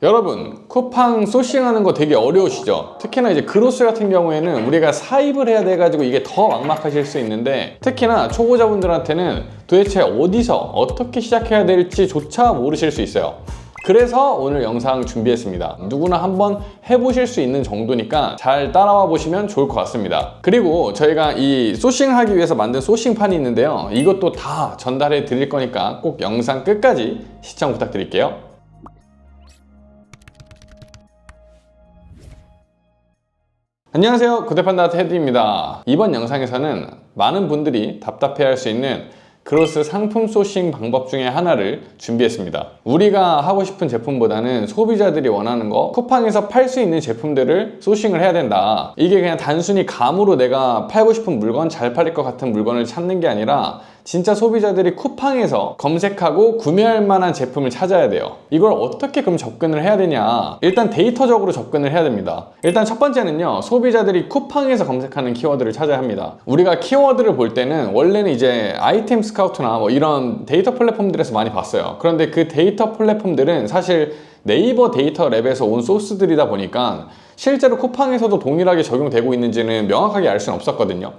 여러분, 쿠팡 소싱하는 거 되게 어려우시죠? 특히나 이제 그로스 같은 경우에는 우리가 사입을 해야 돼가지고 이게 더 막막하실 수 있는데, 특히나 초보자분들한테는 도대체 어디서 어떻게 시작해야 될지조차 모르실 수 있어요. 그래서 오늘 영상 준비했습니다. 누구나 한번 해보실 수 있는 정도니까 잘 따라와 보시면 좋을 것 같습니다. 그리고 저희가 이 소싱하기 위해서 만든 소싱판이 있는데요, 이것도 다 전달해 드릴 거니까 꼭 영상 끝까지 시청 부탁드릴게요. 안녕하세요, 구대판다 테디입니다. 이번 영상에서는 많은 분들이 답답해할 수 있는 그로스 상품 소싱 방법 중에 하나를 준비했습니다. 우리가 하고 싶은 제품보다는 소비자들이 원하는 거, 쿠팡에서 팔 수 있는 제품들을 소싱을 해야 된다. 이게 그냥 단순히 감으로 내가 팔고 싶은 물건, 잘 팔릴 것 같은 물건을 찾는 게 아니라 진짜 소비자들이 쿠팡에서 검색하고 구매할 만한 제품을 찾아야 돼요. 이걸 어떻게 그럼 접근을 해야 되냐? 일단 데이터적으로 접근을 해야 됩니다. 일단 첫 번째는요, 소비자들이 쿠팡에서 검색하는 키워드를 찾아야 합니다. 우리가 키워드를 볼 때는 원래는 이제 아이템 스카우트나 뭐 이런 데이터 플랫폼들에서 많이 봤어요. 그런데 그 데이터 플랫폼들은 사실 네이버 데이터 랩에서 온 소스들이다 보니까 실제로 쿠팡에서도 동일하게 적용되고 있는지는 명확하게 알 수는 없었거든요.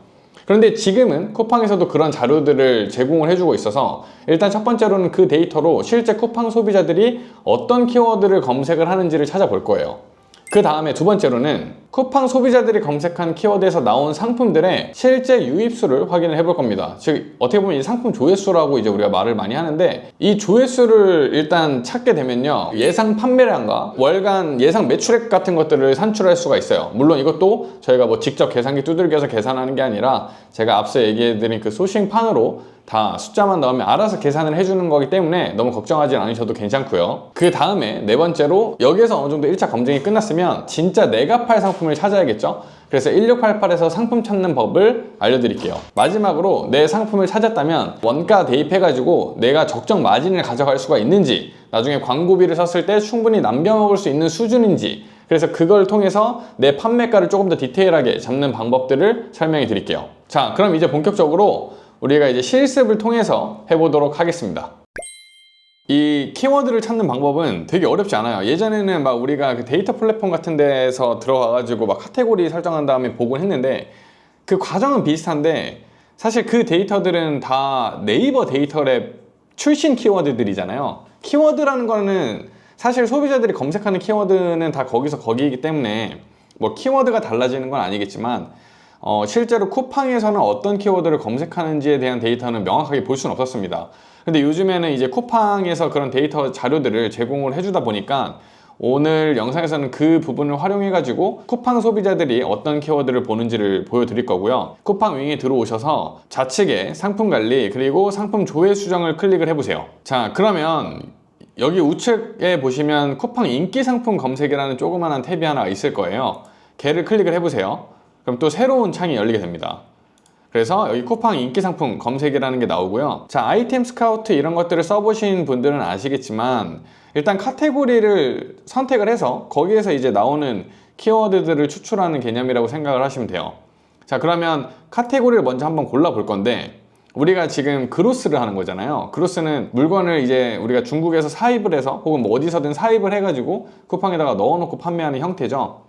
그런데 지금은 쿠팡에서도 그런 자료들을 제공을 해주고 있어서 일단 첫 번째로는 그 데이터로 실제 쿠팡 소비자들이 어떤 키워드를 검색을 하는지를 찾아볼 거예요. 그 다음에 두 번째로는 쿠팡 소비자들이 검색한 키워드에서 나온 상품들의 실제 유입수를 확인을 해볼 겁니다. 즉 어떻게 보면 이 상품 조회수라고 이제 우리가 말을 많이 하는데, 이 조회수를 일단 찾게 되면요, 예상 판매량과 월간 예상 매출액 같은 것들을 산출할 수가 있어요. 물론 이것도 저희가 뭐 직접 계산기 두들겨서 계산하는 게 아니라 제가 앞서 얘기해드린 그 소싱판으로 다 숫자만 넣으면 알아서 계산을 해주는 거기 때문에 너무 걱정하지 않으셔도 괜찮고요. 그 다음에 네 번째로, 여기에서 어느 정도 1차 검증이 끝났으면 진짜 내가 팔 상품을 찾아야겠죠. 그래서 1688에서 상품 찾는 법을 알려드릴게요. 마지막으로 내 상품을 찾았다면 원가 대입해가지고 내가 적정 마진을 가져갈 수가 있는지, 나중에 광고비를 썼을 때 충분히 남겨먹을 수 있는 수준인지, 그래서 그걸 통해서 내 판매가를 조금 더 디테일하게 잡는 방법들을 설명해 드릴게요. 자, 그럼 이제 본격적으로 우리가 이제 실습을 통해서 해보도록 하겠습니다. 이 키워드를 찾는 방법은 되게 어렵지 않아요. 예전에는 막 우리가 그 데이터 플랫폼 같은 데서 들어가가지고 막 카테고리 설정한 다음에 보곤 했는데, 그 과정은 비슷한데 사실 그 데이터들은 다 네이버 데이터랩 출신 키워드들이잖아요. 키워드라는 거는 사실 소비자들이 검색하는 키워드는 다 거기서 거기이기 때문에 뭐 키워드가 달라지는 건 아니겠지만, 실제로 쿠팡에서는 어떤 키워드를 검색하는지에 대한 데이터는 명확하게 볼 수는 없었습니다. 근데 요즘에는 이제 쿠팡에서 그런 데이터 자료들을 제공을 해주다 보니까 오늘 영상에서는 그 부분을 활용해 가지고 쿠팡 소비자들이 어떤 키워드를 보는지를 보여드릴 거고요. 쿠팡 윙에 들어오셔서 좌측에 상품 관리 그리고 상품 조회 수정을 클릭을 해보세요. 자, 그러면 여기 우측에 보시면 쿠팡 인기 상품 검색이라는 조그만한 탭이 하나 있을 거예요. 걔를 클릭을 해보세요. 그럼 또 새로운 창이 열리게 됩니다. 그래서 여기 쿠팡 인기 상품 검색이라는 게 나오고요. 자, 아이템 스카우트 이런 것들을 써보신 분들은 아시겠지만, 일단 카테고리를 선택을 해서 거기에서 이제 나오는 키워드들을 추출하는 개념이라고 생각을 하시면 돼요. 자, 그러면 카테고리를 먼저 한번 골라 볼 건데, 우리가 지금 그로스를 하는 거잖아요. 그로스는 물건을 이제 우리가 중국에서 사입을 해서 혹은 뭐 어디서든 사입을 해가지고 쿠팡에다가 넣어놓고 판매하는 형태죠.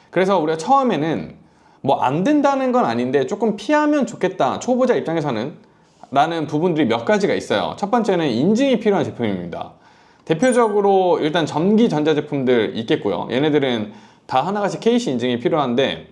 그래서 우리가 처음에는 뭐 안 된다는 건 아닌데 조금 피하면 좋겠다, 초보자 입장에서는 라는 부분들이 몇 가지가 있어요. 첫 번째는 인증이 필요한 제품입니다. 대표적으로 일단 전기 전자제품들 있겠고요. 얘네들은 다 하나같이 KC 인증이 필요한데,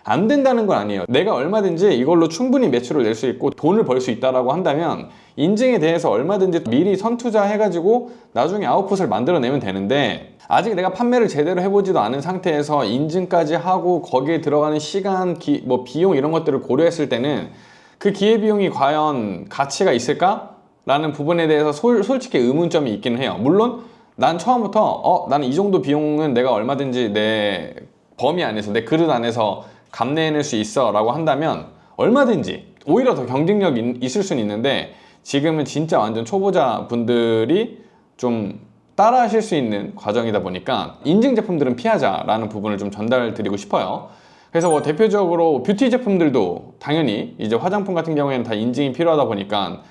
안 된다는 건 아니에요. 내가 얼마든지 이걸로 충분히 매출을 낼 수 있고 돈을 벌 수 있다라고 한다면 인증에 대해서 얼마든지 미리 선투자 해가지고 나중에 아웃풋을 만들어내면 되는데, 아직 내가 판매를 제대로 해보지도 않은 상태에서 인증까지 하고 거기에 들어가는 시간, 뭐 비용 이런 것들을 고려했을 때는 그 기회비용이 과연 가치가 있을까? 라는 부분에 대해서 솔직히 의문점이 있기는 해요. 물론 난 처음부터 나는 이 정도 비용은 내가 얼마든지 내 범위 안에서, 내 그릇 안에서 감내해낼 수 있어 라고 한다면 얼마든지 오히려 더 경쟁력이 있을 수는 있는데, 지금은 진짜 완전 초보자 분들이 좀 따라 하실 수 있는 과정이다 보니까 인증 제품들은 피하자라는 부분을 좀 전달 드리고 싶어요. 그래서 뭐 대표적으로 뷰티 제품들도 당연히 이제 화장품 같은 경우에는 다 인증이 필요하다 보니까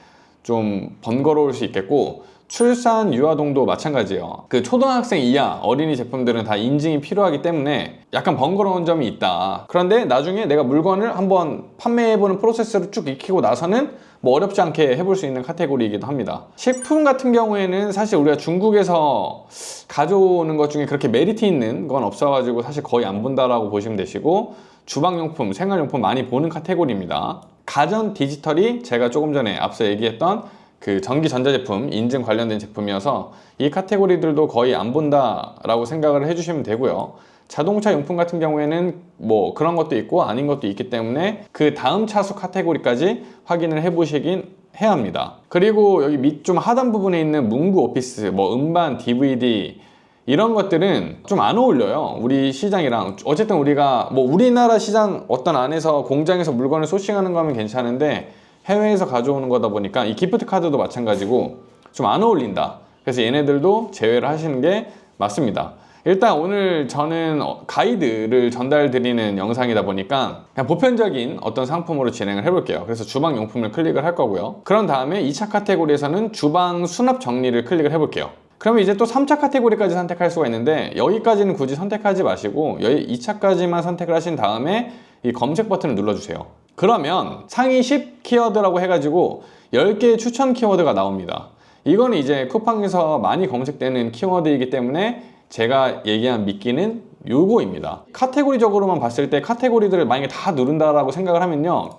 좀 번거로울 수 있겠고, 출산 유아동도 마찬가지예요. 그 초등학생 이하 어린이 제품들은 다 인증이 필요하기 때문에 약간 번거로운 점이 있다. 그런데 나중에 내가 물건을 한번 판매해보는 프로세스를 쭉 익히고 나서는 뭐 어렵지 않게 해볼 수 있는 카테고리이기도 합니다. 식품 같은 경우에는 사실 우리가 중국에서 가져오는 것 중에 그렇게 메리트 있는 건 없어가지고 사실 거의 안 본다라고 보시면 되시고, 주방용품, 생활용품 많이 보는 카테고리입니다. 가전 디지털이 제가 조금 전에 앞서 얘기했던 그 전기 전자제품 인증 관련된 제품이어서 이 카테고리들도 거의 안 본다라고 생각을 해주시면 되고요. 자동차 용품 같은 경우에는 뭐 그런 것도 있고 아닌 것도 있기 때문에 그 다음 차수 카테고리까지 확인을 해보시긴 해야 합니다. 그리고 여기 밑 좀 하단 부분에 있는 문구 오피스, 뭐 음반, DVD 이런 것들은 좀 안 어울려요. 우리 시장이랑. 어쨌든 우리가 뭐 우리나라 시장 어떤 안에서 공장에서 물건을 소싱하는 거면 괜찮은데 해외에서 가져오는 거다 보니까 이 기프트 카드도 마찬가지고 좀 안 어울린다. 그래서 얘네들도 제외를 하시는 게 맞습니다. 일단 오늘 저는 가이드를 전달드리는 영상이다 보니까 그냥 보편적인 어떤 상품으로 진행을 해볼게요. 그래서 주방 용품을 클릭을 할 거고요. 그런 다음에 2차 카테고리에서는 주방 수납 정리를 클릭을 해볼게요. 그러면 이제 또 3차 카테고리까지 선택할 수가 있는데 여기까지는 굳이 선택하지 마시고 2차까지만 선택을 하신 다음에 이 검색 버튼을 눌러주세요. 그러면 상위 10 키워드라고 해가지고 10개의 추천 키워드가 나옵니다. 이거는 이제 쿠팡에서 많이 검색되는 키워드이기 때문에 제가 얘기한 미끼는 요거입니다. 카테고리적으로만 봤을 때 카테고리들을 만약에 다 누른다라고 생각을 하면요,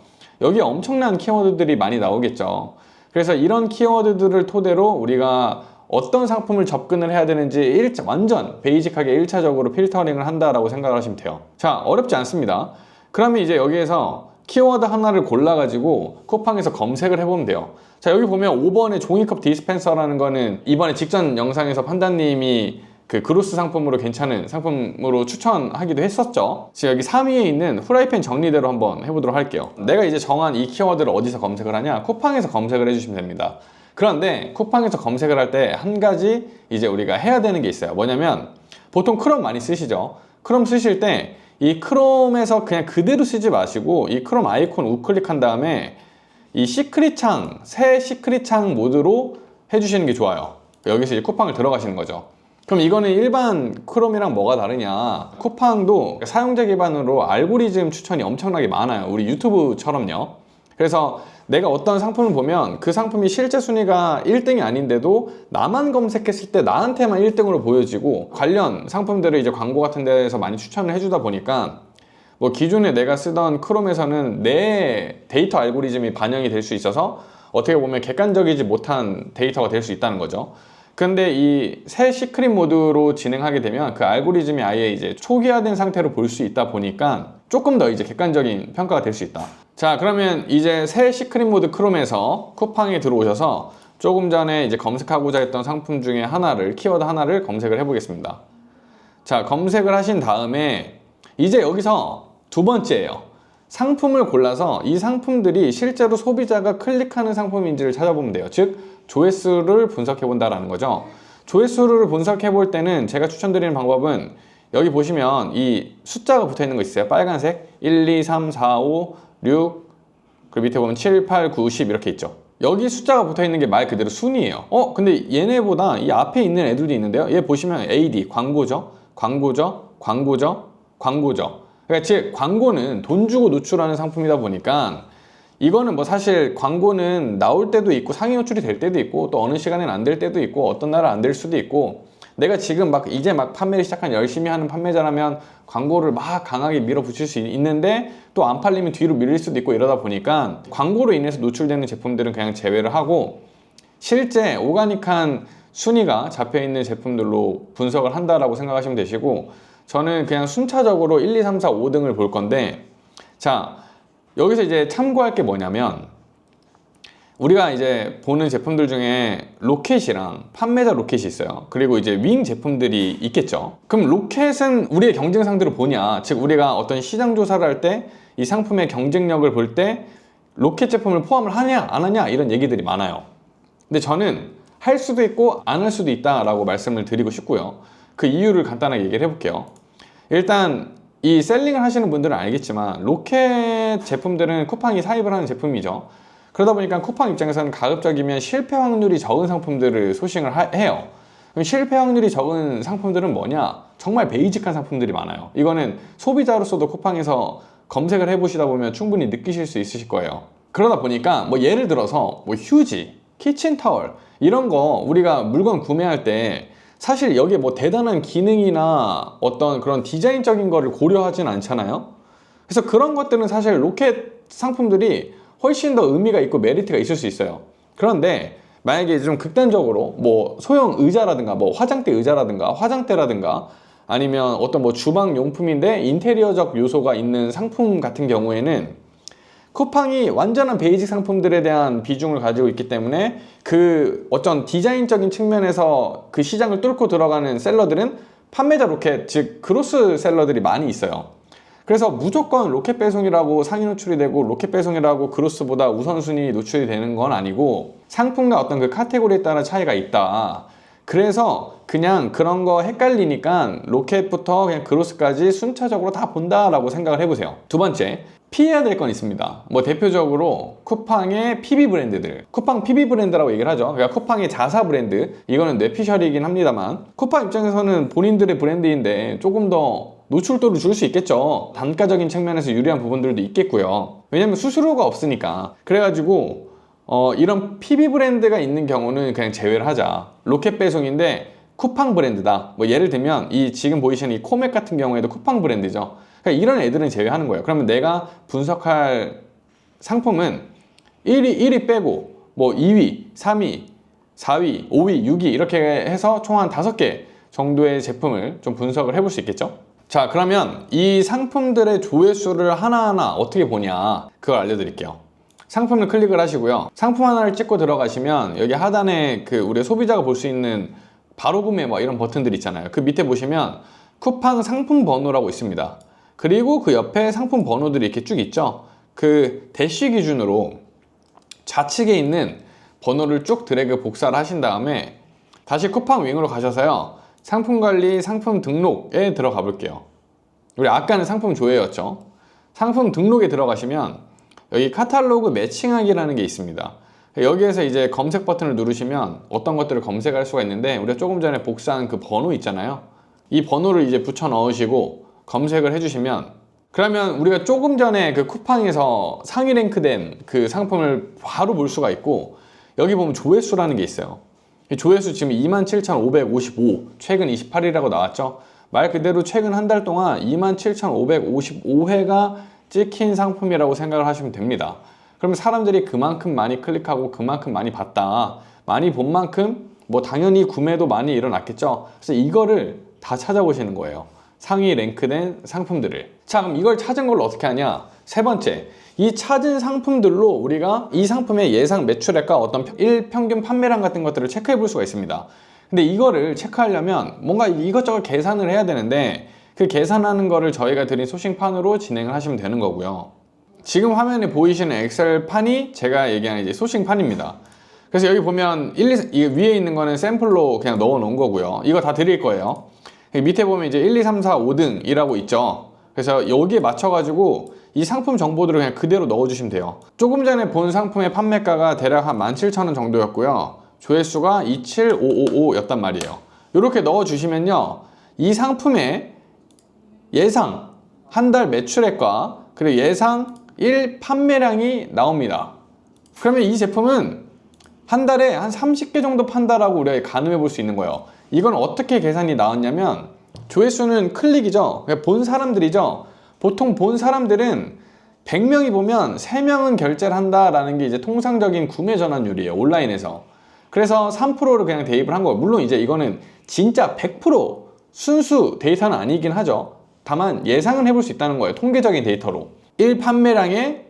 여기에 엄청난 키워드들이 많이 나오겠죠. 그래서 이런 키워드들을 토대로 우리가 어떤 상품을 접근을 해야 되는지 완전 베이직하게 1차적으로 필터링을 한다라고 생각을 하시면 돼요. 자, 어렵지 않습니다. 그러면 이제 여기에서 키워드 하나를 골라가지고 쿠팡에서 검색을 해보면 돼요. 자, 여기 보면 5번의 종이컵 디스펜서라는 거는 이번에 직전 영상에서 판다님이 그 그로스 상품으로 괜찮은 상품으로 추천하기도 했었죠. 지금 여기 3위에 있는 후라이팬 정리대로 한번 해보도록 할게요. 내가 이제 정한 이 키워드를 어디서 검색을 하냐? 쿠팡에서 검색을 해주시면 됩니다. 그런데 쿠팡에서 검색을 할 때 한 가지 이제 우리가 해야 되는 게 있어요. 뭐냐면 보통 크롬 많이 쓰시죠. 크롬 쓰실 때 이 크롬에서 그냥 그대로 쓰지 마시고 이 크롬 아이콘 우클릭한 다음에 이 시크릿 창, 새 시크릿 창 모드로 해주시는 게 좋아요. 여기서 이제 쿠팡을 들어가시는 거죠. 그럼 이거는 일반 크롬이랑 뭐가 다르냐? 쿠팡도 사용자 기반으로 알고리즘 추천이 엄청나게 많아요. 우리 유튜브처럼요. 그래서 내가 어떤 상품을 보면 그 상품이 실제 순위가 1등이 아닌데도 나만 검색했을 때 나한테만 1등으로 보여지고, 관련 상품들을 이제 광고 같은 데서 많이 추천을 해주다 보니까 뭐 기존에 내가 쓰던 크롬에서는 내 데이터 알고리즘이 반영이 될 수 있어서 어떻게 보면 객관적이지 못한 데이터가 될 수 있다는 거죠. 근데 이 새 시크릿 모드로 진행하게 되면 그 알고리즘이 아예 이제 초기화된 상태로 볼 수 있다 보니까 조금 더 이제 객관적인 평가가 될 수 있다. 자, 그러면 이제 새 시크릿 모드 크롬에서 쿠팡에 들어오셔서 조금 전에 이제 검색하고자 했던 상품 중에 하나를, 키워드 하나를 검색을 해보겠습니다. 자, 검색을 하신 다음에 이제 여기서 두 번째예요. 상품을 골라서 이 상품들이 실제로 소비자가 클릭하는 상품인지를 찾아보면 돼요. 즉, 조회수를 분석해 본다라는 거죠. 조회수를 분석해 볼 때는 제가 추천드리는 방법은 여기 보시면 이 숫자가 붙어 있는 거 있어요. 빨간색 1, 2, 3, 4, 5, 6, 그리고 밑에 보면 7, 8, 9, 10 이렇게 있죠. 여기 숫자가 붙어 있는 게 말 그대로 순위예요. 근데 얘네보다 이 앞에 있는 애들도 있는데요. 얘 보시면 AD, 광고죠. 광고죠. 광고죠. 광고죠. 그러니까 즉 광고는 돈 주고 노출하는 상품이다 보니까 이거는 뭐 사실 광고는 나올 때도 있고 상위 노출이 될 때도 있고 또 어느 시간에는 안 될 때도 있고 어떤 날은 안 될 수도 있고, 내가 지금 이제 막 판매를 시작한 열심히 하는 판매자라면 광고를 막 강하게 밀어붙일 수 있는데 또 안 팔리면 뒤로 밀릴 수도 있고, 이러다 보니까 광고로 인해서 노출되는 제품들은 그냥 제외를 하고 실제 오가닉한 순위가 잡혀있는 제품들로 분석을 한다라고 생각하시면 되시고, 저는 그냥 순차적으로 1, 2, 3, 4, 5등을 볼 건데, 자, 여기서 이제 참고할 게 뭐냐면 우리가 이제 보는 제품들 중에 로켓이랑 판매자 로켓이 있어요. 그리고 이제 윙 제품들이 있겠죠. 그럼 로켓은 우리의 경쟁 상대로 보냐, 즉 우리가 어떤 시장 조사를 할 때 이 상품의 경쟁력을 볼 때 로켓 제품을 포함을 하냐 안 하냐 이런 얘기들이 많아요. 근데 저는 할 수도 있고 안 할 수도 있다라고 말씀을 드리고 싶고요. 그 이유를 간단하게 얘기를 해볼게요. 일단 이 셀링을 하시는 분들은 알겠지만 로켓 제품들은 쿠팡이 사입을 하는 제품이죠. 그러다 보니까 쿠팡 입장에서는 가급적이면 실패 확률이 적은 상품들을 소싱을 해요. 그럼 실패 확률이 적은 상품들은 뭐냐? 정말 베이직한 상품들이 많아요. 이거는 소비자로서도 쿠팡에서 검색을 해보시다 보면 충분히 느끼실 수 있으실 거예요. 그러다 보니까 뭐 예를 들어서 뭐 휴지, 키친타월 이런 거 우리가 물건 구매할 때 사실 여기에 뭐 대단한 기능이나 어떤 그런 디자인적인 거를 고려하진 않잖아요. 그래서 그런 것들은 사실 로켓 상품들이 훨씬 더 의미가 있고 메리트가 있을 수 있어요. 그런데 만약에 좀 극단적으로 뭐 소형 의자라든가 뭐 화장대 의자라든가 화장대라든가 아니면 어떤 뭐 주방 용품인데 인테리어적 요소가 있는 상품 같은 경우에는 쿠팡이 완전한 베이직 상품들에 대한 비중을 가지고 있기 때문에 그 어떤 디자인적인 측면에서 그 시장을 뚫고 들어가는 셀러들은 판매자 로켓, 즉 그로스 셀러들이 많이 있어요. 그래서 무조건 로켓 배송이라고 상위 노출이 되고 로켓 배송이라고 그로스보다 우선순위 노출이 되는 건 아니고 상품과 어떤 그 카테고리에 따라 차이가 있다. 그래서 그냥 그런 거 헷갈리니까 로켓부터 그냥 그로스까지 순차적으로 다 본다라고 생각을 해보세요. 두 번째, 피해야 될 건 있습니다. 뭐 대표적으로 쿠팡의 PB 브랜드들, 쿠팡 PB 브랜드라고 얘기를 하죠. 그러니까 쿠팡의 자사 브랜드, 이거는 뇌피셜이긴 합니다만 쿠팡 입장에서는 본인들의 브랜드인데 조금 더 노출도를 줄 수 있겠죠. 단가적인 측면에서 유리한 부분들도 있겠고요. 왜냐면 수수료가 없으니까. 그래가지고 이런 PB 브랜드가 있는 경우는 그냥 제외를 하자. 로켓 배송인데 쿠팡 브랜드다. 뭐 예를 들면 이 지금 보이시는 이 코맥 같은 경우에도 쿠팡 브랜드죠. 그러니까 이런 애들은 제외하는 거예요. 그러면 내가 분석할 상품은 1위 빼고 뭐 2위, 3위, 4위, 5위, 6위 이렇게 해서 총 한 5개 정도의 제품을 좀 분석을 해볼 수 있겠죠. 자, 그러면 이 상품들의 조회수를 하나하나 어떻게 보냐 그걸 알려드릴게요. 상품을 클릭을 하시고요. 상품 하나를 찍고 들어가시면 여기 하단에 그 우리 소비자가 볼 수 있는 바로 구매 뭐 이런 버튼들 있잖아요. 그 밑에 보시면 쿠팡 상품 번호라고 있습니다. 그리고 그 옆에 상품 번호들이 이렇게 쭉 있죠. 그 대쉬 기준으로 좌측에 있는 번호를 쭉 드래그 복사를 하신 다음에 다시 쿠팡 윙으로 가셔서요. 상품 관리, 상품 등록에 들어가 볼게요. 우리 아까는 상품 조회였죠. 상품 등록에 들어가시면 여기 카탈로그 매칭하기라는 게 있습니다. 여기에서 이제 검색 버튼을 누르시면 어떤 것들을 검색할 수가 있는데 우리가 조금 전에 복사한 그 번호 있잖아요. 이 번호를 이제 붙여 넣으시고 검색을 해주시면 그러면 우리가 조금 전에 그 쿠팡에서 상위 랭크된 그 상품을 바로 볼 수가 있고 여기 보면 조회수라는 게 있어요. 이 조회수 지금 27,555 최근 28일이라고 나왔죠. 말 그대로 최근 한 달 동안 27,555회가 찍힌 상품이라고 생각을 하시면 됩니다. 그러면 사람들이 그만큼 많이 클릭하고 그만큼 많이 봤다. 많이 본 만큼 뭐 당연히 구매도 많이 일어났겠죠. 그래서 이거를 다 찾아보시는 거예요. 상위 랭크된 상품들을. 자, 그럼 이걸 찾은 걸 어떻게 하냐? 세 번째, 이 찾은 상품들로 우리가 이 상품의 예상 매출액과 어떤 일평균 판매량 같은 것들을 체크해 볼 수가 있습니다. 근데 이거를 체크하려면 뭔가 이것저것 계산을 해야 되는데 그 계산하는 거를 저희가 드린 소싱판으로 진행을 하시면 되는 거고요. 지금 화면에 보이시는 엑셀판이 제가 얘기하는 이제 소싱판입니다. 그래서 여기 보면 이 위에 있는 거는 샘플로 그냥 넣어 놓은 거고요. 이거 다 드릴 거예요. 밑에 보면 이제 1, 2, 3, 4, 5등이라고 있죠. 그래서 여기에 맞춰가지고 이 상품 정보들을 그냥 그대로 넣어주시면 돼요. 조금 전에 본 상품의 판매가가 대략 한 17,000원 정도였고요. 조회수가 27555였단 말이에요. 이렇게 넣어주시면요. 이 상품의 예상 한 달 매출액과 그리고 예상 1 판매량이 나옵니다. 그러면 이 제품은 한 달에 한 30개 정도 판다라고 우리가 가늠해 볼 수 있는 거예요. 이건 어떻게 계산이 나왔냐면 조회수는 클릭이죠. 본 사람들이죠. 보통 본 사람들은 100명이 보면 3명은 결제를 한다라는 게 이제 통상적인 구매 전환율이에요. 온라인에서. 그래서 3%를 그냥 대입을 한 거예요. 물론 이제 이거는 진짜 100% 순수 데이터는 아니긴 하죠. 다만 예상은 해볼 수 있다는 거예요. 통계적인 데이터로. 1 판매량의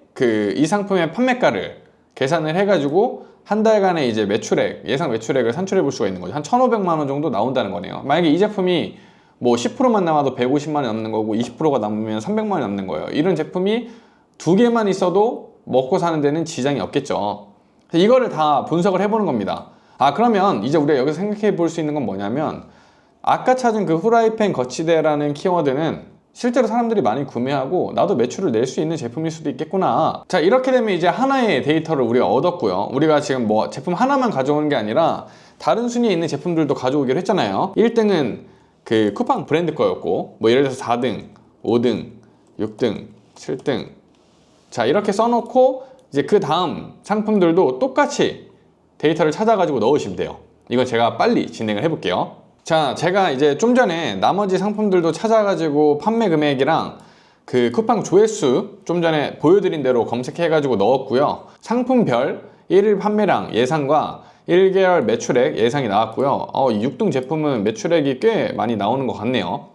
이 상품의 판매가를 계산을 해가지고 한 달간의 이제 매출액, 예상 매출액을 산출해 볼 수가 있는 거죠. 한 1,500만 원 정도 나온다는 거네요. 만약에 이 제품이 뭐 10%만 남아도 150만 원 남는 거고 20%가 남으면 300만 원 남는 거예요. 이런 제품이 2개만 있어도 먹고 사는 데는 지장이 없겠죠. 이거를 다 분석을 해보는 겁니다. 아, 그러면 이제 우리가 여기서 생각해 볼 수 있는 건 뭐냐면 아까 찾은 그 후라이팬 거치대라는 키워드는 실제로 사람들이 많이 구매하고 나도 매출을 낼 수 있는 제품일 수도 있겠구나. 자, 이렇게 되면 이제 하나의 데이터를 우리가 얻었고요. 우리가 지금 뭐 제품 하나만 가져오는 게 아니라 다른 순위에 있는 제품들도 가져오기로 했잖아요. 1등은 그 쿠팡 브랜드 거였고, 뭐 예를 들어서 4등, 5등, 6등, 7등. 자, 이렇게 써놓고 이제 그 다음 상품들도 똑같이 데이터를 찾아가지고 넣으시면 돼요. 이건 제가 빨리 진행을 해볼게요. 자, 제가 이제 좀 전에 나머지 상품들도 찾아가지고 판매 금액이랑 그 쿠팡 조회수 좀 전에 보여드린 대로 검색해가지고 넣었고요. 상품별 1일 판매량 예상과 1개월 매출액 예상이 나왔고요. 6등 제품은 매출액이 꽤 많이 나오는 것 같네요.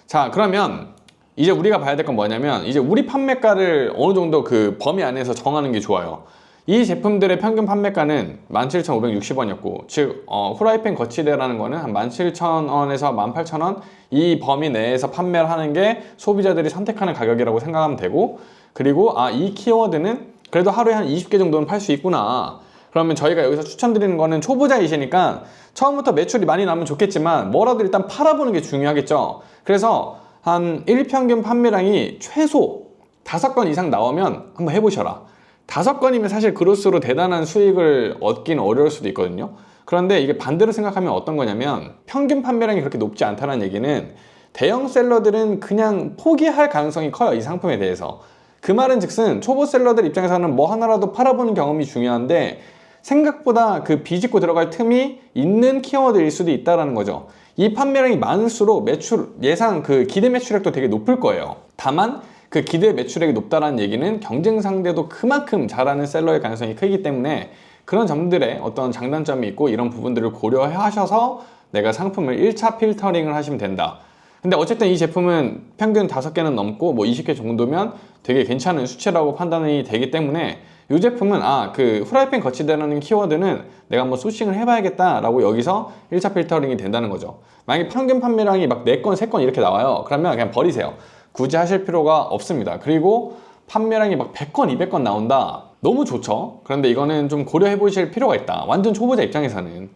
자, 그러면 이제 우리가 봐야 될 건 뭐냐면 이제 우리 판매가를 어느 정도 그 범위 안에서 정하는 게 좋아요. 이 제품들의 평균 판매가는 17,560원이었고, 즉 후라이팬 거치대라는 거는 한 17,000원에서 18,000원 이 범위 내에서 판매를 하는 게 소비자들이 선택하는 가격이라고 생각하면 되고, 그리고 이 키워드는 그래도 하루에 한 20개 정도는 팔 수 있구나. 그러면 저희가 여기서 추천드리는 거는 초보자이시니까 처음부터 매출이 많이 나면 좋겠지만 뭐라도 일단 팔아보는 게 중요하겠죠. 그래서 한 일평균 판매량이 최소 5건 이상 나오면 한번 해보셔라. 5건이면 사실 그로스로 대단한 수익을 얻기는 어려울 수도 있거든요. 그런데 이게 반대로 생각하면 어떤 거냐면 평균 판매량이 그렇게 높지 않다는 얘기는 대형 셀러들은 그냥 포기할 가능성이 커요. 이 상품에 대해서. 그 말은 즉슨 초보 셀러들 입장에서는 뭐 하나라도 팔아보는 경험이 중요한데 생각보다 그 비집고 들어갈 틈이 있는 키워드일 수도 있다는 거죠. 이 판매량이 많을수록 매출, 예상 그 기대 매출액도 되게 높을 거예요. 다만 그 기대 매출액이 높다는 얘기는 경쟁 상대도 그만큼 잘하는 셀러의 가능성이 크기 때문에 그런 점들의 어떤 장단점이 있고 이런 부분들을 고려하셔서 내가 상품을 1차 필터링을 하시면 된다. 근데 어쨌든 이 제품은 평균 5개는 넘고 뭐 20개 정도면 되게 괜찮은 수치라고 판단이 되기 때문에 이 제품은 그 후라이팬 거치대라는 키워드는 내가 한번 소싱을 해봐야겠다 라고 여기서 1차 필터링이 된다는 거죠. 만약에 평균 판매량이 막 4건, 3건 이렇게 나와요. 그러면 그냥 버리세요. 굳이 하실 필요가 없습니다. 그리고 판매량이 막 100건, 200건 나온다. 너무 좋죠. 그런데 이거는 좀 고려해 보실 필요가 있다. 완전 초보자 입장에서는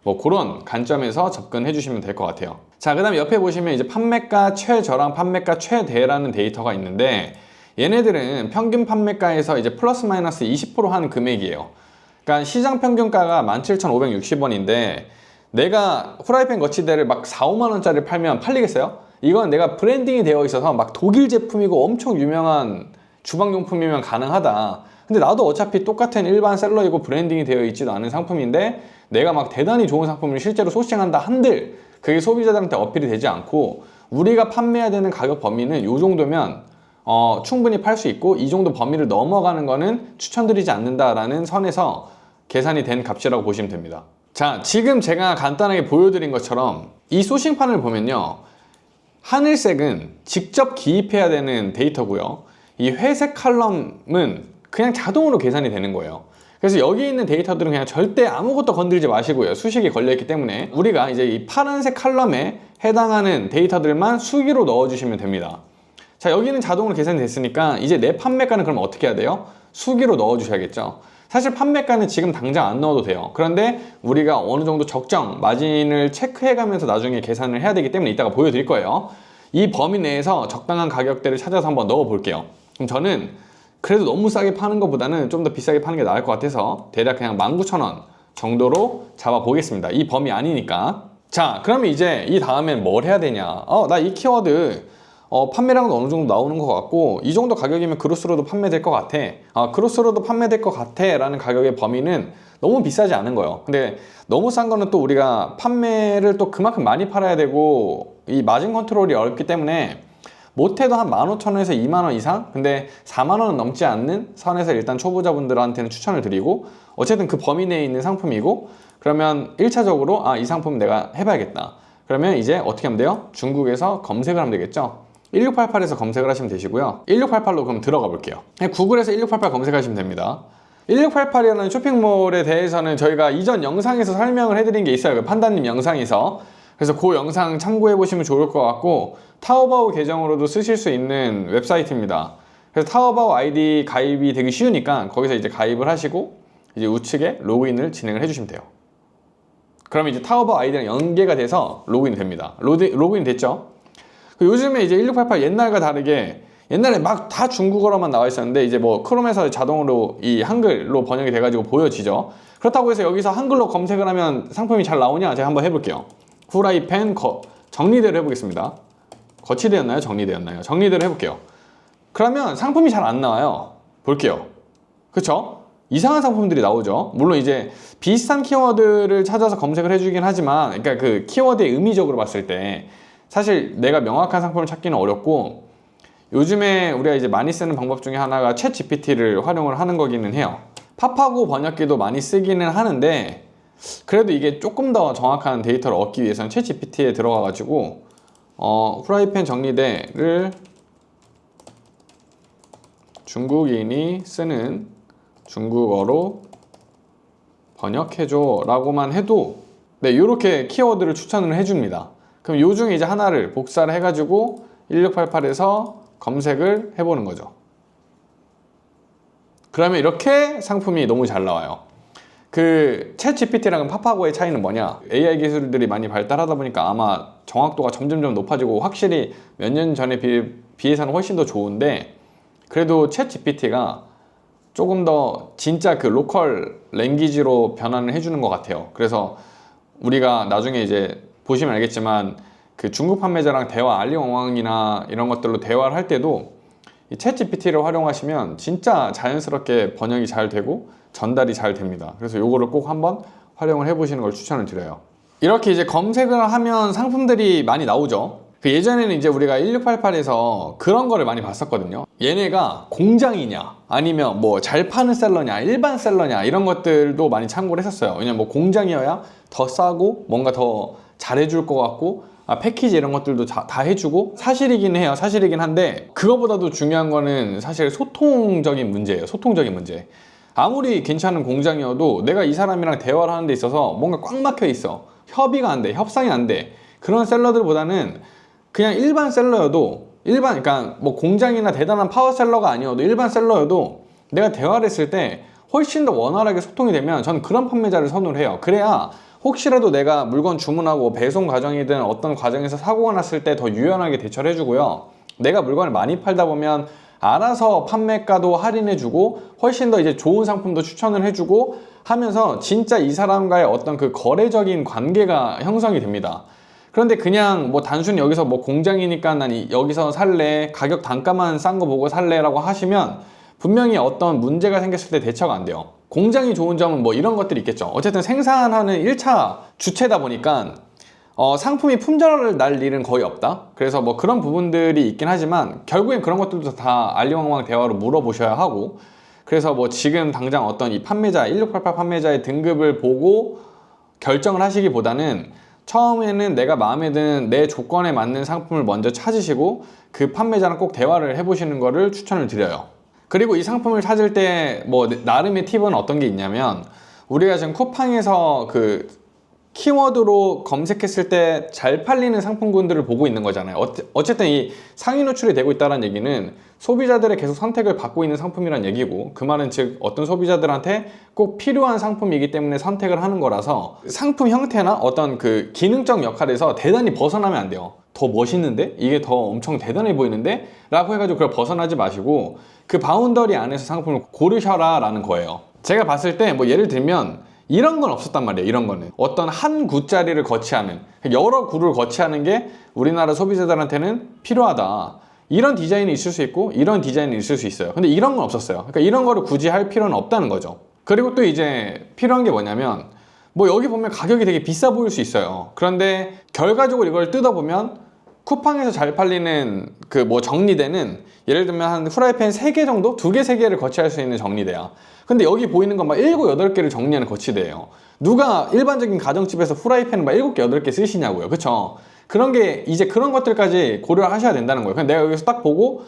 뭐 그런 관점에서 접근해 주시면 될 것 같아요. 자, 그 다음에 옆에 보시면 이제 판매가 최저랑 판매가 최대라는 데이터가 있는데 얘네들은 평균 판매가에서 이제 플러스 마이너스 20% 금액이에요. 그러니까 시장 평균가가 17,560원인데 내가 후라이팬 거치대를 막 4, 5만 원짜리 팔면 팔리겠어요? 이건 내가 브랜딩이 되어 있어서 막 독일 제품이고 엄청 유명한 주방용품이면 가능하다. 근데 나도 어차피 똑같은 일반 셀러이고 브랜딩이 되어 있지도 않은 상품인데 내가 막 대단히 좋은 상품을 실제로 소싱한다 한들 그게 소비자들한테 어필이 되지 않고 우리가 판매해야 되는 가격 범위는 이 정도면 충분히 팔 수 있고 이 정도 범위를 넘어가는 거는 추천드리지 않는다라는 선에서 계산이 된 값이라고 보시면 됩니다. 자, 지금 제가 간단하게 보여드린 것처럼 이 소싱판을 보면요, 하늘색은 직접 기입해야 되는 데이터고요, 이 회색 칼럼은 그냥 자동으로 계산이 되는 거예요. 그래서 여기 있는 데이터들은 그냥 절대 아무것도 건들지 마시고요. 수식이 걸려있기 때문에 우리가 이제 이 파란색 칼럼에 해당하는 데이터들만 수기로 넣어주시면 됩니다. 자, 여기는 자동으로 계산이 됐으니까 이제 내 판매가는 그럼 어떻게 해야 돼요? 수기로 넣어주셔야겠죠. 사실 판매가는 지금 당장 안 넣어도 돼요. 그런데 우리가 어느 정도 적정 마진을 체크해가면서 나중에 계산을 해야 되기 때문에 이따가 보여드릴 거예요. 이 범위 내에서 적당한 가격대를 찾아서 한번 넣어 볼게요. 그럼 저는 그래도 너무 싸게 파는 것보다는 좀 더 비싸게 파는 게 나을 것 같아서 대략 그냥 19,000원 정도로 잡아 보겠습니다. 이 범위 아니니까. 자, 그러면 이제 이 다음엔 뭘 해야 되냐. 나 이 키워드 판매량도 어느 정도 나오는 것 같고 이 정도 가격이면 그로스로도 판매될 것 같아. 그로스로도 판매될 것 같아 라는 가격의 범위는 너무 비싸지 않은 거예요. 근데 너무 싼 거는 또 우리가 판매를 또 그만큼 많이 팔아야 되고 이 마진 컨트롤이 어렵기 때문에 못해도 한 15,000원에서 2만원 이상? 근데 4만원은 넘지 않는 선에서 일단 초보자분들한테는 추천을 드리고 어쨌든 그 범위 내에 있는 상품이고 그러면 1차적으로 이 상품 내가 해봐야겠다. 그러면 이제 어떻게 하면 돼요? 중국에서 검색을 하면 되겠죠? 1688에서 검색을 하시면 되시고요. 1688로 그럼 들어가 볼게요. 구글에서 1688 검색하시면 됩니다. 1688이라는 쇼핑몰에 대해서는 저희가 이전 영상에서 설명을 해드린 게 있어요. 그 판다님 영상에서. 그래서 그 영상 참고해 보시면 좋을 것 같고 타오바오 계정으로도 쓰실 수 있는 웹사이트입니다. 그래서 타오바오 아이디 가입이 되게 쉬우니까 거기서 이제 가입을 하시고 이제 우측에 로그인을 진행을 해주시면 돼요. 그러면 이제 타오바오 아이디랑 연계가 돼서 로그인이 됩니다. 로그인 됐죠? 요즘에 이제 1688 옛날과 다르게 옛날에 막 다 중국어로만 나와 있었는데 이제 뭐 크롬에서 자동으로 이 한글로 번역이 돼가지고 보여지죠. 그렇다고 해서 여기서 한글로 검색을 하면 상품이 잘 나오냐? 제가 한번 해볼게요. 후라이팬 정리대로 해보겠습니다. 거치대였나요? 정리대였나요? 정리대로 해볼게요. 그러면 상품이 잘 안 나와요. 볼게요. 그쵸? 이상한 상품들이 나오죠. 물론 이제 비슷한 키워드를 찾아서 검색을 해주긴 하지만, 그러니까 그 키워드의 의미적으로 봤을 때 사실 내가 명확한 상품을 찾기는 어렵고, 요즘에 우리가 이제 많이 쓰는 방법 중에 하나가 챗 GPT를 활용을 하는 거기는 해요. 팝하고 번역기도 많이 쓰기는 하는데, 그래도 이게 조금 더 정확한 데이터를 얻기 위해서는 챗 GPT에 들어가 가지고 후라이팬 정리대를 중국인이 쓰는 중국어로 번역해줘 라고만 해도 네, 이렇게 키워드를 추천을 해줍니다. 그럼 요 중에 이제 하나를 복사를 해가지고 1688에서 검색을 해보는 거죠. 그러면 이렇게 상품이 너무 잘 나와요. 그 챗 GPT랑 파파고의 차이는 뭐냐? AI 기술들이 많이 발달하다 보니까 아마 정확도가 점점 높아지고 확실히 몇 년 전에 비해서는 훨씬 더 좋은데, 그래도 챗 GPT가 조금 더 진짜 그 로컬 랭귀지로 변환을 해주는 것 같아요. 그래서 우리가 나중에 이제 보시면 알겠지만 그 중국 판매자랑 대화, 알리엉왕이나 이런 것들로 대화를 할 때도 이 챗 GPT를 활용하시면 진짜 자연스럽게 번역이 잘 되고 전달이 잘 됩니다. 그래서 요거를 꼭 한번 활용을 해보시는 걸 추천을 드려요. 이렇게 이제 검색을 하면 상품들이 많이 나오죠. 그 예전에는 이제 우리가 1688에서 그런 거를 많이 봤었거든요. 얘네가 공장이냐 아니면 뭐 잘 파는 셀러냐 일반 셀러냐 이런 것들도 많이 참고를 했었어요. 왜냐면 뭐 공장이어야 더 싸고 뭔가 더 잘해줄 것 같고 패키지 이런 것들도 다 해주고 사실이긴 해요. 사실이긴 한데 그거보다도 중요한 거는 사실 소통적인 문제예요. 소통적인 문제. 아무리 괜찮은 공장이어도 내가 이 사람이랑 대화를 하는 데 있어서 뭔가 꽉 막혀 있어. 협의가 안 돼. 협상이 안 돼. 그런 셀러들보다는 그냥 일반 셀러여도 그러니까 뭐 공장이나 대단한 파워셀러가 아니어도 일반 셀러여도 내가 대화를 했을 때 훨씬 더 원활하게 소통이 되면 저는 그런 판매자를 선호를 해요. 그래야 혹시라도 내가 물건 주문하고 배송 과정이든 어떤 과정에서 사고가 났을 때 더 유연하게 대처를 해주고요. 내가 물건을 많이 팔다 보면 알아서 판매가도 할인해주고 훨씬 더 이제 좋은 상품도 추천을 해주고 하면서 진짜 이 사람과의 어떤 그 거래적인 관계가 형성이 됩니다. 그런데 그냥 뭐 단순히 여기서 뭐 공장이니까 난 여기서 살래, 가격 단가만 싼 거 보고 살래라고 하시면 분명히 어떤 문제가 생겼을 때 대처가 안 돼요. 공장이 좋은 점은 뭐 이런 것들이 있겠죠. 어쨌든 생산하는 1차 주체다 보니까 상품이 품절을 날 일은 거의 없다. 그래서 뭐 그런 부분들이 있긴 하지만 결국엔 그런 것들도 다 알리왕왕 대화로 물어보셔야 하고, 그래서 뭐 지금 당장 어떤 이 판매자 1688 판매자의 등급을 보고 결정을 하시기보다는 처음에는 내가 마음에 드는 내 조건에 맞는 상품을 먼저 찾으시고 그 판매자랑 꼭 대화를 해보시는 거를 추천을 드려요. 그리고 이 상품을 찾을 때 뭐 나름의 팁은 어떤 게 있냐면, 우리가 지금 쿠팡에서 그 키워드로 검색했을 때 잘 팔리는 상품군들을 보고 있는 거잖아요. 어쨌든 이 상위 노출이 되고 있다는 얘기는 소비자들의 계속 선택을 받고 있는 상품이란 얘기고, 그 말은 즉 어떤 소비자들한테 꼭 필요한 상품이기 때문에 선택을 하는 거라서 상품 형태나 어떤 그 기능적 역할에서 대단히 벗어나면 안 돼요. 더 멋있는데? 이게 더 엄청 대단해 보이는데? 라고 해가지고 그걸 벗어나지 마시고 그 바운더리 안에서 상품을 고르셔라 라는 거예요. 제가 봤을 때 뭐 예를 들면 이런 건 없었단 말이에요. 이런 거는 어떤 한 구짜리를 거치하는, 여러 구를 거치하는 게 우리나라 소비자들한테는 필요하다. 이런 디자인이 있을 수 있고 이런 디자인이 있을 수 있어요. 근데 이런 건 없었어요. 그러니까 이런 거를 굳이 할 필요는 없다는 거죠. 그리고 또 이제 필요한 게 뭐냐면, 뭐 여기 보면 가격이 되게 비싸 보일 수 있어요. 그런데 결과적으로 이걸 뜯어보면 쿠팡에서 잘 팔리는 그 뭐 정리대는 예를 들면 한 후라이팬 3개 정도? 2개, 3개를 거치할 수 있는 정리대야. 근데 여기 보이는 건 막 7, 8개를 정리하는 거치대예요. 누가 일반적인 가정집에서 후라이팬을 막 7개, 8개 쓰시냐고요. 그쵸? 그런 게 이제 그런 것들까지 고려하셔야 된다는 거예요. 그냥 내가 여기서 딱 보고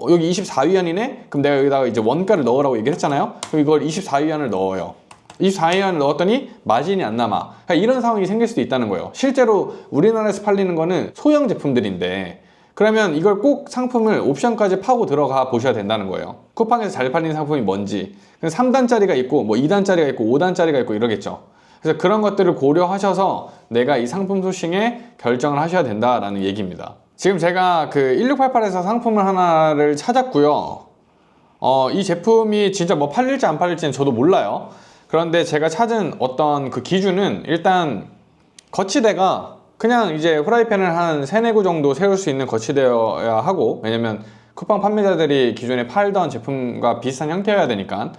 여기 24위안이네? 그럼 내가 여기다가 이제 원가를 넣으라고 얘기를 했잖아요. 그럼 이걸 24위안을 넣어요. 24위안을 넣었더니 마진이 안 남아. 그러니까 이런 상황이 생길 수도 있다는 거예요. 실제로 우리나라에서 팔리는 거는 소형 제품들인데, 그러면 이걸 꼭 상품을 옵션까지 파고 들어가 보셔야 된다는 거예요. 쿠팡에서 잘 팔리는 상품이 뭔지. 3단짜리가 있고 뭐 2단짜리가 있고 5단짜리가 있고 이러겠죠. 그래서 그런 것들을 고려하셔서 내가 이 상품 소싱에 결정을 하셔야 된다라는 얘기입니다. 지금 제가 그 1688에서 상품을 하나를 찾았고요. 이 제품이 진짜 뭐 팔릴지 안 팔릴지는 저도 몰라요. 그런데 제가 찾은 어떤 그 기준은 일단 거치대가 그냥 이제 후라이팬을 한 3, 4구 정도 세울 수 있는 거치대여야 하고, 왜냐면 쿠팡 판매자들이 기존에 팔던 제품과 비슷한 형태여야 되니까.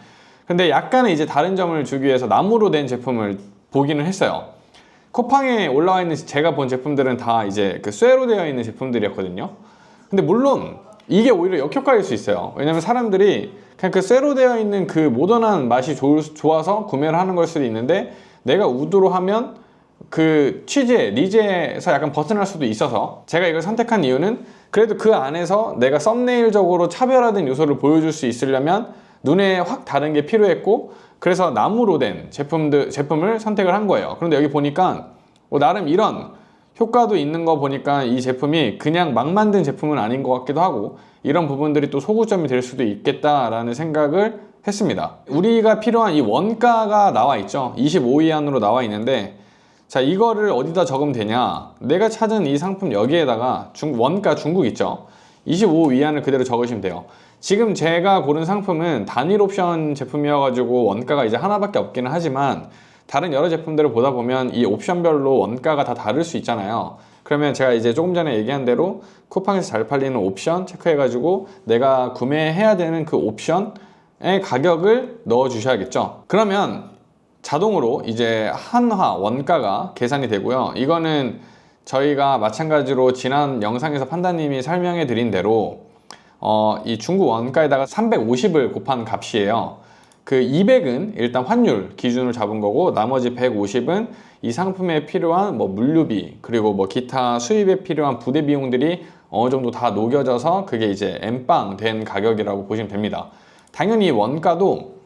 근데 약간의 이제 다른 점을 주기 위해서 나무로 된 제품을 보기는 했어요. 쿠팡에 올라와 있는 제가 본 제품들은 다 이제 그 쇠로 되어 있는 제품들이었거든요. 근데 물론 이게 오히려 역효과일 수 있어요. 왜냐면 사람들이 그냥 그 쇠로 되어 있는 그 모던한 맛이 좋아서 구매를 하는 걸 수도 있는데, 내가 우드로 하면 그 취재, 리제에서 약간 벗어날 수도 있어서 제가 이걸 선택한 이유는 그래도 그 안에서 내가 썸네일적으로 차별화된 요소를 보여줄 수 있으려면 눈에 확 다른 게 필요했고, 그래서 나무로 된 제품을 선택을 한 거예요. 그런데 여기 보니까 나름 이런 효과도 있는 거 보니까 이 제품이 그냥 막 만든 제품은 아닌 것 같기도 하고, 이런 부분들이 또 소구점이 될 수도 있겠다라는 생각을 했습니다. 우리가 필요한 이 원가가 나와 있죠. 25위안으로 나와 있는데, 자, 이거를 어디다 적으면 되냐? 내가 찾은 이 상품 여기에다가 원가 중국 있죠? 25위안을 그대로 적으시면 돼요. 지금 제가 고른 상품은 단일 옵션 제품이어가지고 원가가 이제 하나밖에 없기는 하지만, 다른 여러 제품들을 보다 보면 이 옵션별로 원가가 다 다를 수 있잖아요. 그러면 제가 이제 조금 전에 얘기한 대로 쿠팡에서 잘 팔리는 옵션 체크해가지고 내가 구매해야 되는 그 옵션의 가격을 넣어 주셔야겠죠. 그러면 자동으로 이제 한화 원가가 계산이 되고요. 이거는 저희가 마찬가지로 지난 영상에서 판다님이 설명해 드린 대로 이 중국 원가에다가 350을 곱한 값이에요. 그 200은 일단 환율 기준으로 잡은 거고, 나머지 150은 이 상품에 필요한 뭐 물류비, 그리고 뭐 기타 수입에 필요한 부대 비용들이 어느 정도 다 녹여져서 그게 이제 엠빵 된 가격이라고 보시면 됩니다. 당연히 원가도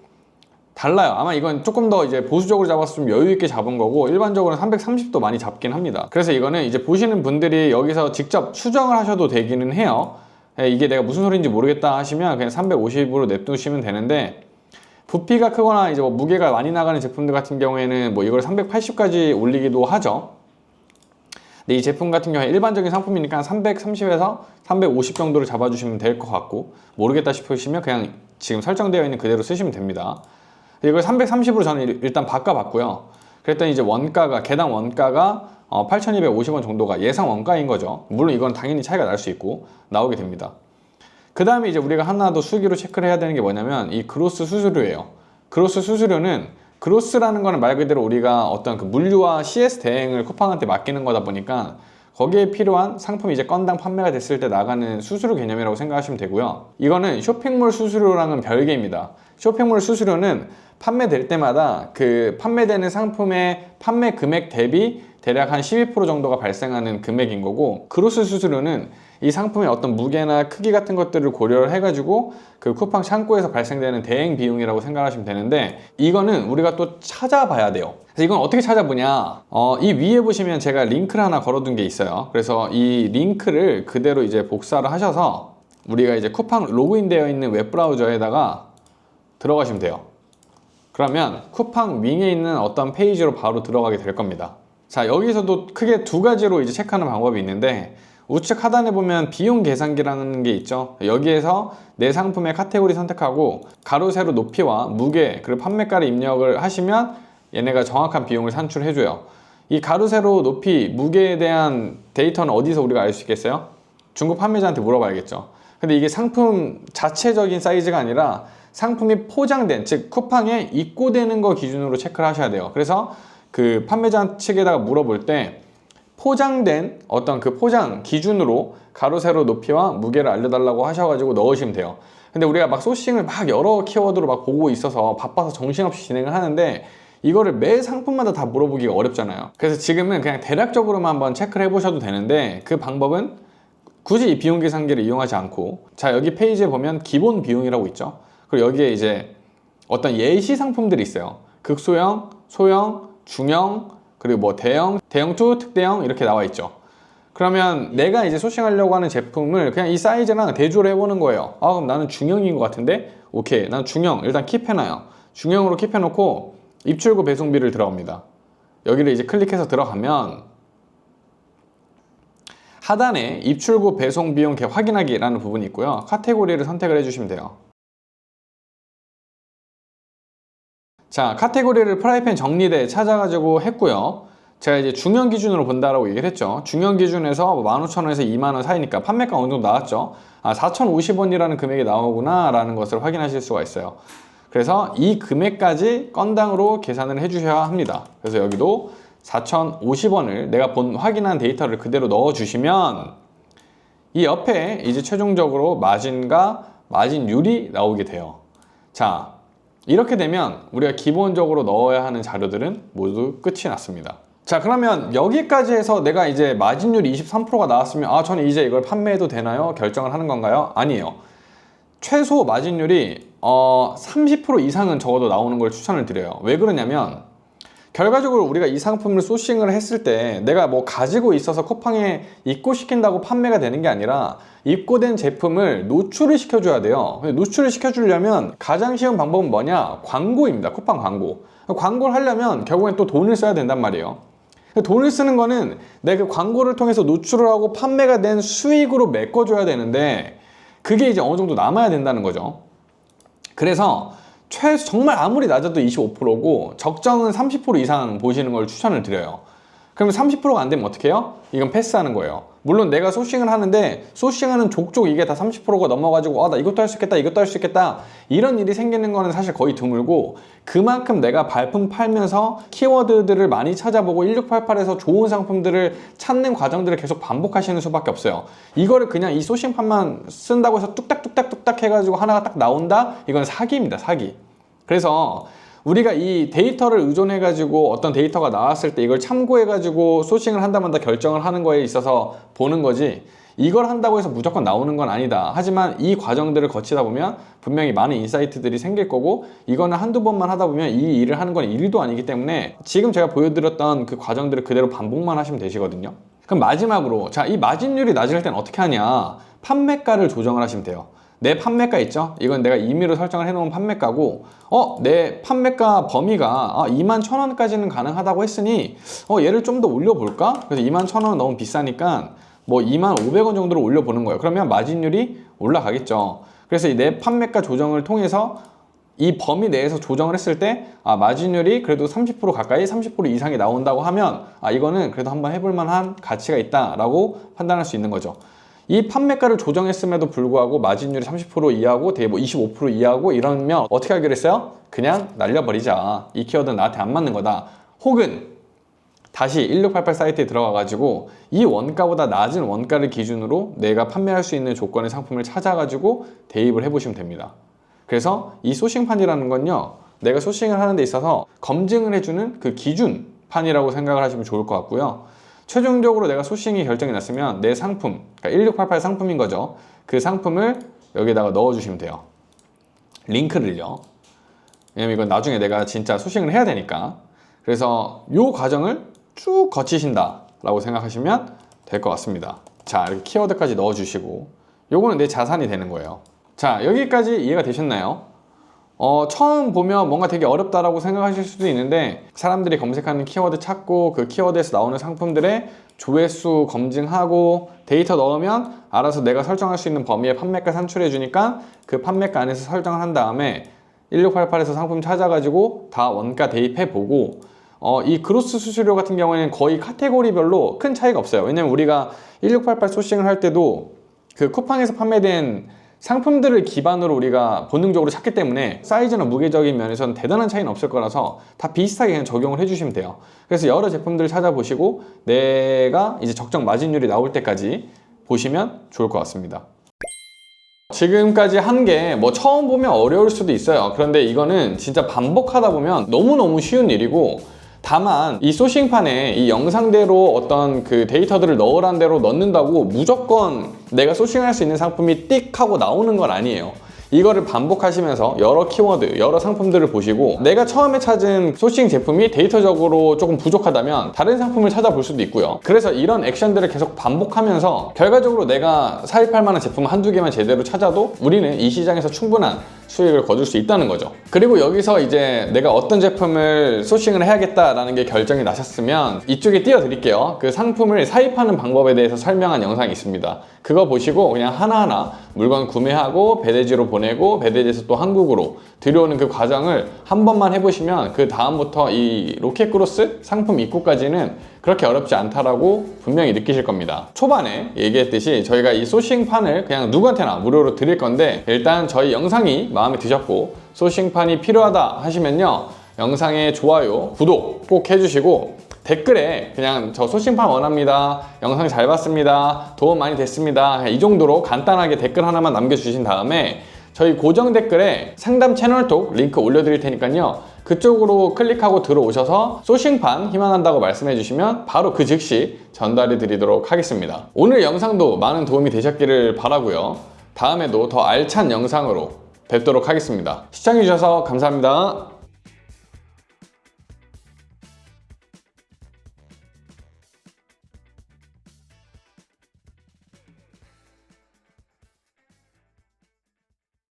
달라요. 아마 이건 조금 더 이제 보수적으로 잡아서 좀 여유 있게 잡은 거고, 일반적으로 330도 많이 잡긴 합니다. 그래서 이거는 이제 보시는 분들이 여기서 직접 수정을 하셔도 되기는 해요. 이게 내가 무슨 소리인지 모르겠다 하시면 그냥 350으로 냅두시면 되는데, 부피가 크거나 이제 뭐 무게가 많이 나가는 제품들 같은 경우에는 뭐 이걸 380까지 올리기도 하죠. 근데 이 제품 같은 경우에 일반적인 상품이니까 330에서 350 정도를 잡아주시면 될 것 같고, 모르겠다 싶으시면 그냥 지금 설정되어 있는 그대로 쓰시면 됩니다. 이걸 330으로 저는 일단 바꿔봤고요. 그랬더니 이제 원가가, 개당 원가가 8,250원 정도가 예상 원가인 거죠. 물론 이건 당연히 차이가 날 수 있고 나오게 됩니다. 그 다음에 이제 우리가 하나 더 수기로 체크를 해야 되는 게 뭐냐면 이 그로스 수수료예요. 그로스 수수료는, 그로스라는 거는 말 그대로 우리가 어떤 그 물류와 CS 대행을 쿠팡한테 맡기는 거다 보니까 거기에 필요한 상품이 이제 건당 판매가 됐을 때 나가는 수수료 개념이라고 생각하시면 되고요. 이거는 쇼핑몰 수수료랑은 별개입니다. 쇼핑몰 수수료는 판매될 때마다 그 판매되는 상품의 판매 금액 대비 대략 한 12% 정도가 발생하는 금액인 거고, 그로스 수수료는 이 상품의 어떤 무게나 크기 같은 것들을 고려를 해가지고 그 쿠팡 창고에서 발생되는 대행 비용이라고 생각하시면 되는데, 이거는 우리가 또 찾아봐야 돼요. 그래서 이건 어떻게 찾아보냐, 이 위에 보시면 제가 링크를 하나 걸어둔 게 있어요. 그래서 이 링크를 그대로 이제 복사를 하셔서 우리가 이제 쿠팡 로그인되어 있는 웹브라우저에다가 들어가시면 돼요. 그러면 쿠팡 윙에 있는 어떤 페이지로 바로 들어가게 될 겁니다. 자, 여기서도 크게 두 가지로 이제 체크하는 방법이 있는데, 우측 하단에 보면 비용 계산기라는 게 있죠. 여기에서 내 상품의 카테고리 선택하고 가로 세로 높이와 무게, 그리고 판매가를 입력을 하시면 얘네가 정확한 비용을 산출해줘요. 이 가로 세로 높이 무게에 대한 데이터는 어디서 우리가 알 수 있겠어요? 중국 판매자한테 물어봐야겠죠. 근데 이게 상품 자체적인 사이즈가 아니라 상품이 포장된, 즉 쿠팡에 입고되는 거 기준으로 체크를 하셔야 돼요. 그래서 그 판매자 측에다가 물어볼 때 포장된 어떤 그 포장 기준으로 가로 세로 높이와 무게를 알려달라고 하셔가지고 넣으시면 돼요. 근데 우리가 막 소싱을 막 여러 키워드로 막 보고 있어서 바빠서 정신없이 진행을 하는데, 이거를 매 상품마다 다 물어보기가 어렵잖아요. 그래서 지금은 그냥 대략적으로만 한번 체크를 해보셔도 되는데, 그 방법은 굳이 이 비용 계산기를 이용하지 않고, 자, 여기 페이지에 보면 기본 비용이라고 있죠. 그리고 여기에 이제 어떤 예시 상품들이 있어요. 극소형, 소형, 중형, 그리고 뭐 대형, 대형2, 특대형 이렇게 나와 있죠. 그러면 내가 이제 소싱하려고 하는 제품을 그냥 이 사이즈랑 대조를 해보는 거예요. 그럼 나는 중형인 것 같은데? 오케이, 난 중형 일단 킵해놔요. 중형으로 킵해놓고 입출고 배송비를 들어갑니다. 여기를 이제 클릭해서 들어가면 하단에 입출구 배송 비용 확인하기라는 부분이 있고요. 카테고리를 선택을 해주시면 돼요. 자, 카테고리를 프라이팬 정리대에 찾아가지고 했고요. 제가 이제 중형 기준으로 본다라고 얘기를 했죠. 중형 기준에서 15,000원에서 20,000원 사이니까 판매가 어느 정도 나왔죠. 4,050원이라는 금액이 나오구나 라는 것을 확인하실 수가 있어요. 그래서 이 금액까지 건당으로 계산을 해주셔야 합니다. 그래서 여기도 4,050원을 내가 확인한 데이터를 그대로 넣어주시면 이 옆에 이제 최종적으로 마진과 마진율이 나오게 돼요. 자, 이렇게 되면 우리가 기본적으로 넣어야 하는 자료들은 모두 끝이 났습니다. 자, 그러면 여기까지 해서 내가 이제 마진율이 23%가 나왔으면 저는 이제 이걸 판매해도 되나요? 결정을 하는 건가요? 아니에요. 최소 마진율이 30% 이상은 적어도 나오는 걸 추천을 드려요. 왜 그러냐면 결과적으로 우리가 이 상품을 소싱을 했을 때 내가 뭐 가지고 있어서 쿠팡에 입고시킨다고 판매가 되는 게 아니라 입고된 제품을 노출을 시켜줘야 돼요. 노출을 시켜주려면 가장 쉬운 방법은 뭐냐? 광고입니다. 쿠팡 광고. 광고를 하려면 결국엔 또 돈을 써야 된단 말이에요. 돈을 쓰는 거는 내가 그 광고를 통해서 노출을 하고 판매가 된 수익으로 메꿔줘야 되는데 그게 이제 어느 정도 남아야 된다는 거죠. 그래서 정말 아무리 낮아도 25%고 적정은 30% 이상 보시는 걸 추천을 드려요. 그러면 30%가 안 되면 어떻게 해요? 이건 패스하는 거예요. 물론 내가 소싱을 하는데 소싱하는 족족 이게 다 30%가 넘어가지고 나 이것도 할 수 있겠다 이것도 할 수 있겠다 이런 일이 생기는 거는 사실 거의 드물고 그만큼 내가 발품 팔면서 키워드들을 많이 찾아보고 1688에서 좋은 상품들을 찾는 과정들을 계속 반복하시는 수밖에 없어요. 이거를 그냥 이 소싱판만 쓴다고 해서 뚝딱뚝딱 해가지고 하나가 딱 나온다? 이건 사기입니다. 사기. 그래서 우리가 이 데이터를 의존해가지고 어떤 데이터가 나왔을 때 이걸 참고해가지고 소싱을 한다면 결정을 하는 거에 있어서 보는 거지 이걸 한다고 해서 무조건 나오는 건 아니다. 하지만 이 과정들을 거치다 보면 분명히 많은 인사이트들이 생길 거고 이거는 한두 번만 하다 보면 이 일을 하는 건 일도 아니기 때문에 지금 제가 보여드렸던 그 과정들을 그대로 반복만 하시면 되시거든요. 그럼 마지막으로 이 마진율이 낮을 때는 어떻게 하냐? 판매가를 조정을 하시면 돼요. 내 판매가 있죠? 이건 내가 임의로 설정을 해놓은 판매가고 내 판매가 범위가 21,000원까지는 가능하다고 했으니 얘를 좀 더 올려볼까? 그래서 21,000원 너무 비싸니까 뭐 25,500원 정도로 올려보는 거예요. 그러면 마진율이 올라가겠죠. 그래서 내 판매가 조정을 통해서 이 범위 내에서 조정을 했을 때 마진율이 그래도 30% 가까이 30% 이상이 나온다고 하면 이거는 그래도 한번 해볼 만한 가치가 있다라고 판단할 수 있는 거죠. 이 판매가를 조정했음에도 불구하고 마진율이 30% 이하고 되게 뭐 25% 이하고 이러면 어떻게 하기로 했어요? 그냥 날려버리자. 이 키워드는 나한테 안 맞는 거다. 혹은 다시 1688 사이트에 들어가 가지고 이 원가보다 낮은 원가를 기준으로 내가 판매할 수 있는 조건의 상품을 찾아 가지고 대입을 해 보시면 됩니다. 그래서 이 소싱판이라는 건요, 내가 소싱을 하는 데 있어서 검증을 해주는 그 기준판이라고 생각을 하시면 좋을 것 같고요. 최종적으로 내가 소싱이 결정이 났으면 내 상품, 그러니까 1688 상품인 거죠. 그 상품을 여기다가 넣어주시면 돼요. 링크를요. 왜냐면 이건 나중에 내가 진짜 소싱을 해야 되니까. 그래서 이 과정을 쭉 거치신다 라고 생각하시면 될 것 같습니다. 자, 이렇게 키워드까지 넣어주시고 요거는 내 자산이 되는 거예요. 자, 여기까지 이해가 되셨나요? 처음 보면 뭔가 되게 어렵다라고 생각하실 수도 있는데 사람들이 검색하는 키워드 찾고 그 키워드에서 나오는 상품들의 조회수 검증하고 데이터 넣으면 알아서 내가 설정할 수 있는 범위의 판매가 산출해 주니까 그 판매가 안에서 설정을 한 다음에 1688에서 상품 찾아가지고 다 원가 대입해 보고 이 그로스 수수료 같은 경우에는 거의 카테고리별로 큰 차이가 없어요. 왜냐면 우리가 1688 소싱을 할 때도 그 쿠팡에서 판매된 상품들을 기반으로 우리가 본능적으로 찾기 때문에 사이즈나 무게적인 면에서는 대단한 차이는 없을 거라서 다 비슷하게 그냥 적용을 해주시면 돼요. 그래서 여러 제품들을 찾아보시고 내가 이제 적정 마진율이 나올 때까지 보시면 좋을 것 같습니다. 지금까지 한 게 뭐 처음 보면 어려울 수도 있어요. 그런데 이거는 진짜 반복하다 보면 너무너무 쉬운 일이고 다만 이 소싱판에 이 영상대로 어떤 그 데이터들을 넣으란 대로 넣는다고 무조건 내가 소싱할 수 있는 상품이 띡 하고 나오는 건 아니에요. 이거를 반복하시면서 여러 키워드, 여러 상품들을 보시고 내가 처음에 찾은 소싱 제품이 데이터적으로 조금 부족하다면 다른 상품을 찾아볼 수도 있고요. 그래서 이런 액션들을 계속 반복하면서 결과적으로 내가 사입할 만한 제품 한두 개만 제대로 찾아도 우리는 이 시장에서 충분한 수익을 거둘 수 있다는 거죠. 그리고 여기서 이제 내가 어떤 제품을 소싱을 해야겠다라는 게 결정이 나셨으면 이쪽에 띄워드릴게요. 그 상품을 사입하는 방법에 대해서 설명한 영상이 있습니다. 그거 보시고 그냥 하나하나 물건 구매하고 배대지로 보내고 배대지에서 또 한국으로 들여오는 그 과정을 한 번만 해보시면 그 다음부터 이 로켓크로스 상품 입고까지는 그렇게 어렵지 않다라고 분명히 느끼실 겁니다. 초반에 얘기했듯이 저희가 이 소싱판을 그냥 누구한테나 무료로 드릴 건데 일단 저희 영상이 마음에 드셨고 소싱판이 필요하다 하시면요, 영상에 좋아요, 구독 꼭 해주시고 댓글에 그냥 저 소싱판 원합니다, 영상 잘 봤습니다, 도움 많이 됐습니다, 이 정도로 간단하게 댓글 하나만 남겨주신 다음에 저희 고정 댓글에 상담 채널톡 링크 올려드릴 테니까요, 그쪽으로 클릭하고 들어오셔서 소싱판 희망한다고 말씀해 주시면 바로 그 즉시 전달해 드리도록 하겠습니다. 오늘 영상도 많은 도움이 되셨기를 바라고요. 다음에도 더 알찬 영상으로 뵙도록 하겠습니다. 시청해 주셔서 감사합니다.